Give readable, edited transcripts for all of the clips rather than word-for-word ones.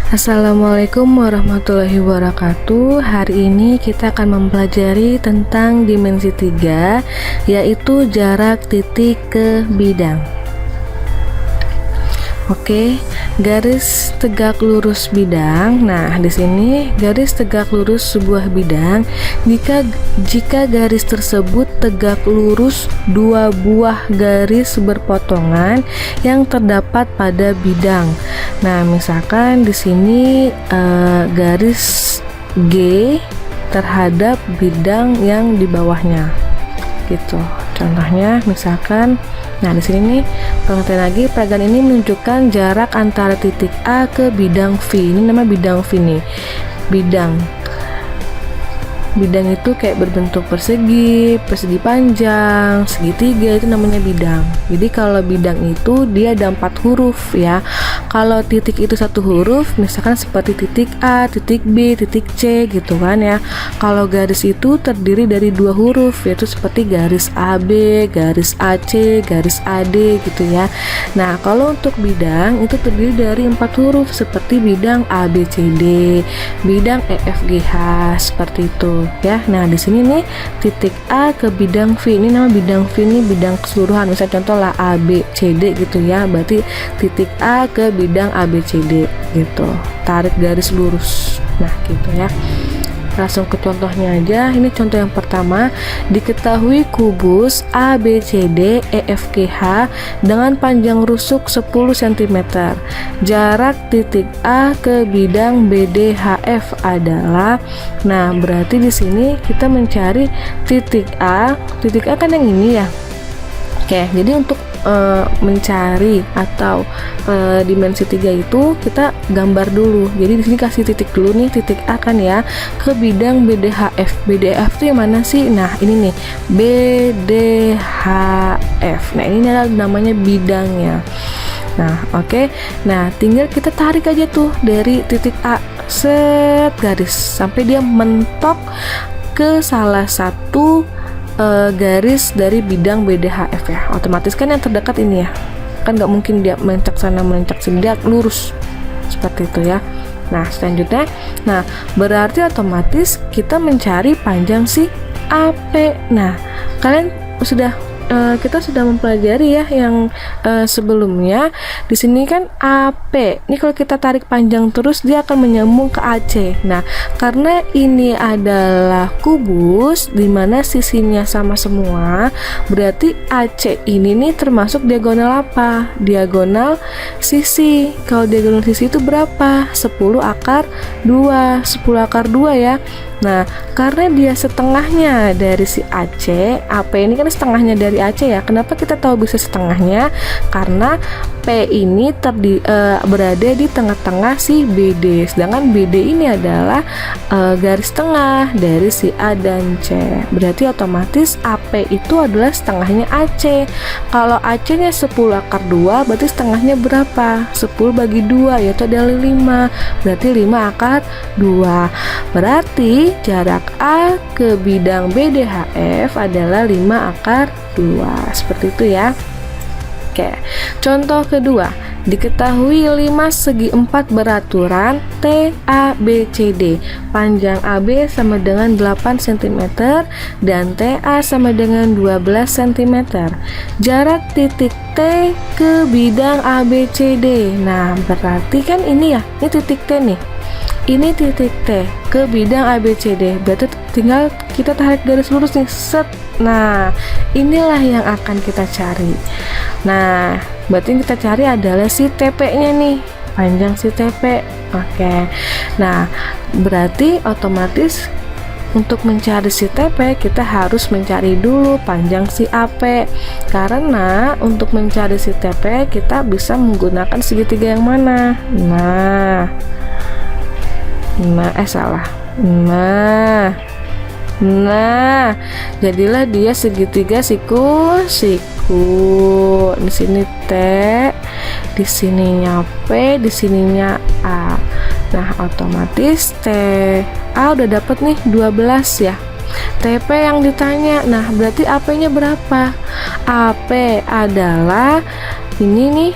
Assalamualaikum warahmatullahi wabarakatuh. Hari ini kita akan mempelajari tentang dimensi 3, yaitu jarak titik ke bidang. Oke, garis tegak lurus bidang. Nah, di sini garis tegak lurus sebuah bidang jika garis tersebut tegak lurus dua buah garis berpotongan yang terdapat pada bidang. Nah, misalkan di sini garis G terhadap bidang yang di bawahnya, gitu. Contohnya, misalkan, nah di sini nih, pengertian lagi, peragaan ini menunjukkan jarak antara titik A ke bidang V. Ini nama bidang V nih. Bidang itu kayak berbentuk persegi panjang, segitiga, itu namanya bidang. Jadi kalau bidang itu dia ada 4 huruf ya. Kalau titik itu 1 huruf, misalkan seperti titik A, titik B, titik C gitu kan ya. Kalau garis itu terdiri dari 2 huruf, yaitu seperti garis AB, garis AC, garis AD gitu ya. Nah, kalau untuk bidang itu terdiri dari 4 huruf seperti bidang ABCD, bidang EFGH, seperti itu ya. Nah, di sini nih titik A ke bidang V, ini nama bidang V ini bidang keseluruhan. Misal contoh lah ABCD gitu ya, berarti titik A ke bidang ABCD gitu. Tarik garis lurus. Nah, gitu ya. Langsung ke contohnya aja. Ini contoh yang pertama. Diketahui kubus ABCD EFGH dengan panjang rusuk 10 cm. Jarak titik A ke bidang BDHF adalah, nah berarti di sini kita mencari titik A. Titik A kan yang ini ya. Oke, jadi untuk mencari atau dimensi 3 itu kita gambar dulu. Jadi di sini kasih titik dulu nih, titik A kan ya, ke bidang BDHF. BDHF itu yang mana sih? Nah, ini nih, BDHF. Nah, ini adalah namanya bidangnya. Nah, oke. Nah, tinggal kita tarik aja tuh dari titik A, set garis sampai dia mentok ke salah satu garis dari bidang BDHF ya. Otomatis kan yang terdekat ini ya, kan nggak mungkin dia melencak sana melencak sini, dia lurus seperti itu ya. Nah, selanjutnya, nah berarti otomatis kita mencari panjang si AP. Nah, kalian kita sudah mempelajari ya yang sebelumnya. Di sini kan AP. Ini kalau kita tarik panjang terus dia akan menyambung ke AC. Nah, karena ini adalah kubus di mana sisinya sama semua, berarti AC ini nih termasuk diagonal apa? Diagonal sisi. Kalau diagonal sisi itu berapa? 10 akar 2. 10 akar 2 ya. Nah, karena dia setengahnya dari si AC, AP ini kan setengahnya dari AC ya. Kenapa kita tahu bisa setengahnya? Karena P ini berada di tengah-tengah si BD. Sedangkan BD ini adalah garis tengah dari si A dan C. Berarti otomatis AP itu adalah setengahnya AC. Kalau AC-nya 10 akar 2, berarti setengahnya berapa? 10 bagi 2, yaitu adalah 5. Berarti 5 akar 2. Berarti jarak A ke bidang BDHF adalah 5 akar 2. Seperti itu ya. Oke. Contoh kedua. Diketahui 5 segi 4 beraturan TABCD. Panjang AB sama dengan 8 cm dan TA sama dengan 12 cm. Jarak titik T ke bidang ABCD. Nah, berarti kan ini ya, ini titik T nih. Ini titik T ke bidang ABCD. Berarti tinggal kita tarik garis lurus nih, set. Nah, inilah yang akan kita cari. Nah, berarti yang kita cari adalah si TP-nya nih, panjang si TP. Oke. Nah, berarti otomatis untuk mencari si TP kita harus mencari dulu panjang si AP. Karena untuk mencari si TP kita bisa menggunakan segitiga yang mana? Nah, jadilah dia segitiga siku. Di sini T, di sininya P, di sininya A. Nah, otomatis T A udah dapat nih 12 ya. TP yang ditanya. Nah, berarti AP-nya berapa? AP adalah ini nih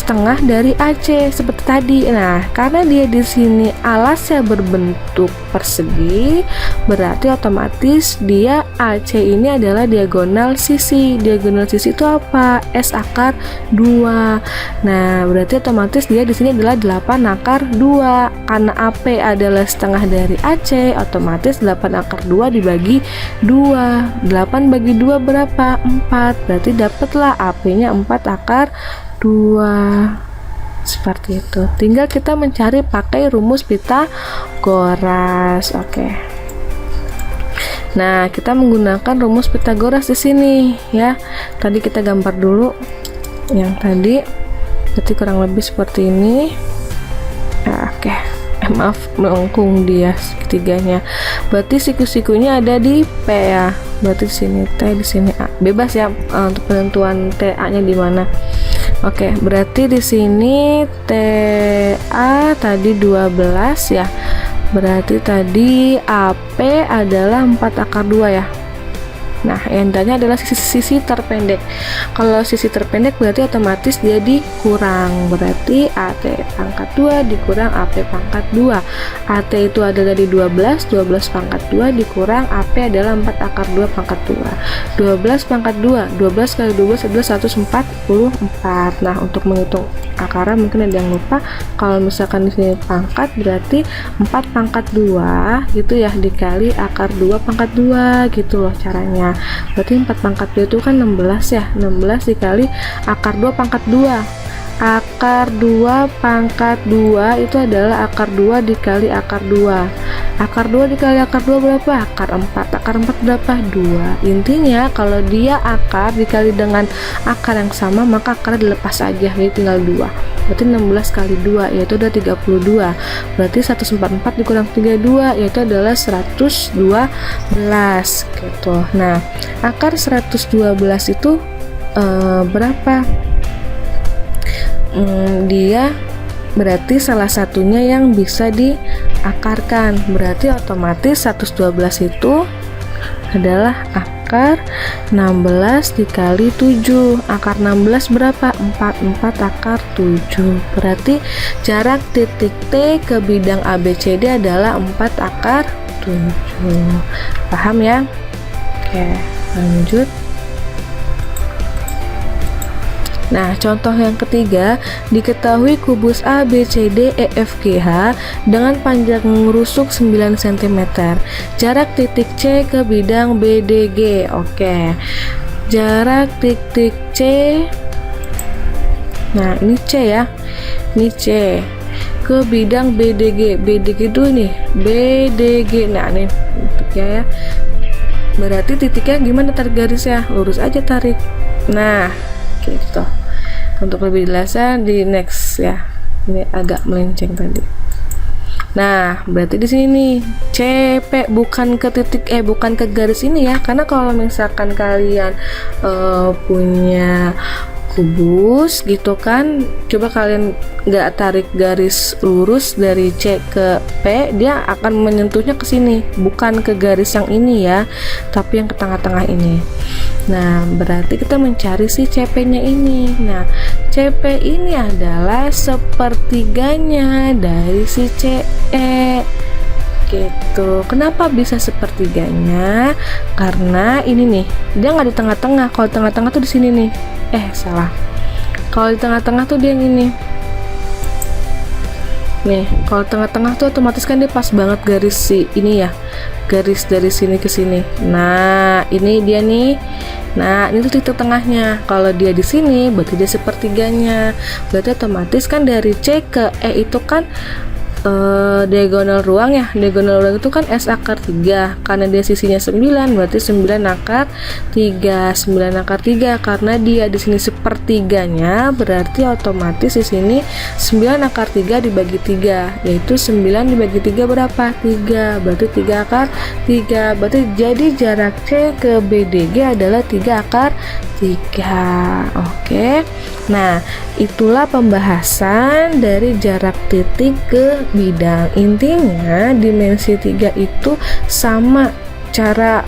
setengah dari AC seperti tadi. Nah, karena dia di sini alasnya berbentuk persegi, berarti otomatis dia AC ini adalah diagonal sisi. Diagonal sisi itu apa? S akar 2. Nah, berarti otomatis dia di sini adalah 8 akar 2. Karena AP adalah setengah dari AC, otomatis 8 akar 2 dibagi 2. 8 bagi 2 berapa? 4. Berarti dapatlah AP-nya 4 akar 2. Seperti itu. Tinggal kita mencari pakai rumus Pitagoras. Oke. Nah, kita menggunakan rumus Pitagoras di sini ya. Tadi kita gambar dulu yang tadi. Berarti kurang lebih seperti ini. Nah, oke. Maaf, melengkung dia segitiganya. Berarti siku-sikunya ada di P ya. Berarti di sini T, di sini A. Bebas ya untuk penentuan TA-nya di mana. Oke, berarti di sini TA tadi 12 ya. Berarti tadi AP adalah 4 akar 2 ya. Nah, yang tanya adalah sisi terpendek. Kalau sisi terpendek berarti otomatis dia dikurang. Berarti AT pangkat 2 dikurang AP pangkat 2. AT itu adalah di 12, 12 pangkat 2 dikurang AP adalah 4 akar 2 pangkat 2. 12 pangkat 2, 12 kali 12 adalah 144. Nah, untuk menghitung akaran mungkin ada yang lupa. Kalau misalkan di sini pangkat berarti 4 pangkat 2 gitu ya, dikali akar 2 pangkat 2 gitu loh caranya. Berarti 4 pangkat 2 itu kan 16 ya. 16 dikali akar 2 pangkat 2. Akar 2 pangkat 2 itu adalah akar 2 dikali akar 2. Akar 2 dikali akar 2 berapa? Akar 4. Akar 4 berapa? 2. Intinya kalau dia akar dikali dengan akar yang sama, maka akarnya dilepas aja, jadi tinggal 2. Berarti 16 kali 2 yaitu udah 32. Berarti 144 dikurang 32 yaitu adalah 112 gitu. Nah, akar 112 itu berapa? Dia berarti salah satunya yang bisa diakarkan. Berarti otomatis 112 itu adalah akar 16 dikali 7. Akar 16 berapa? 4. 4 akar 7. Berarti jarak titik T ke bidang ABCD adalah 4 akar 7. Paham ya? Oke, lanjut. Nah, contoh yang ketiga, diketahui kubus A, B, C, D, E, F, G, H dengan panjang rusuk 9 cm. Jarak titik C ke bidang B, D, G. Oke. Jarak titik C. Nah, ini C ya. Ini C. Ke bidang B, D, G. B, D, G dulu nih. B, D, G. Nah, ini titiknya ya. Berarti titiknya gimana tarik garisnya? Lurus aja tarik. Nah, gitu. Untuk lebih jelasnya di next ya. Ini agak melenceng tadi. Nah, berarti di sini nih CP bukan ke titik bukan ke garis ini ya. Karena kalau misalkan kalian punya kubus gitu kan, coba kalian nggak tarik garis lurus dari C ke P, dia akan menyentuhnya ke sini, bukan ke garis yang ini ya, tapi yang ke tengah-tengah ini. Nah, berarti kita mencari si CP-nya ini. Nah, CP ini adalah sepertiganya dari si CE. Gitu. Kenapa bisa sepertiganya? Karena ini nih, dia nggak di tengah-tengah. Kalau di tengah-tengah tuh di sini nih. Salah. Kalau di tengah-tengah tuh dia yang ini. Nih, kalau tengah-tengah tuh otomatis kan dia pas banget garis si ini ya. Garis dari sini ke sini. Nah, ini dia nih. Nah, ini tuh titik tengahnya. Kalau dia di sini, berarti dia sepertiganya. Berarti otomatis kan dari C ke E itu kan diagonal ruang ya. Diagonal ruang itu kan S akar 3. Karena dia sisinya 9, berarti 9 akar 3. 9 akar 3 karena dia di sini sepertiganya, berarti otomatis di sini 9 akar 3 dibagi 3, yaitu 9 dibagi 3 berapa? 3. Berarti 3 akar 3. Berarti jadi jarak C ke BDG adalah 3 akar 3. Oke. Nah, itulah pembahasan dari jarak titik ke bidang. Intinya dimensi 3 itu sama, cara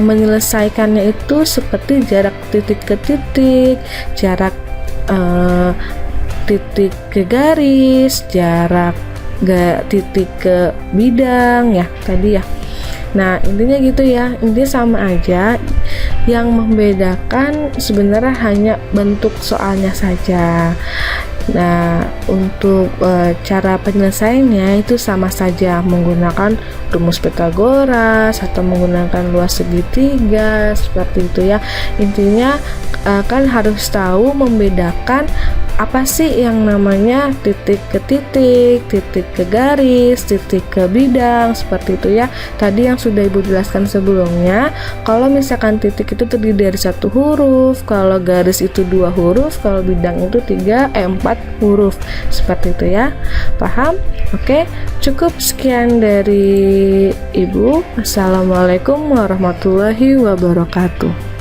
menyelesaikannya itu seperti jarak titik ke titik, jarak titik ke garis, jarak titik ke bidang ya tadi ya. Nah intinya gitu ya, intinya sama aja, yang membedakan sebenarnya hanya bentuk soalnya saja. Nah untuk cara penyelesaiannya itu sama saja, menggunakan rumus Pythagoras atau menggunakan luas segitiga seperti itu ya. Intinya kan harus tahu membedakan apa sih yang namanya titik ke titik, titik ke garis, titik ke bidang, seperti itu ya. Tadi yang sudah Ibu jelaskan sebelumnya, kalau misalkan titik itu terdiri dari 1 huruf, kalau garis itu 2 huruf, kalau bidang itu 4 huruf, seperti itu ya. Paham? Oke, cukup sekian dari Ibu. Assalamualaikum warahmatullahi wabarakatuh.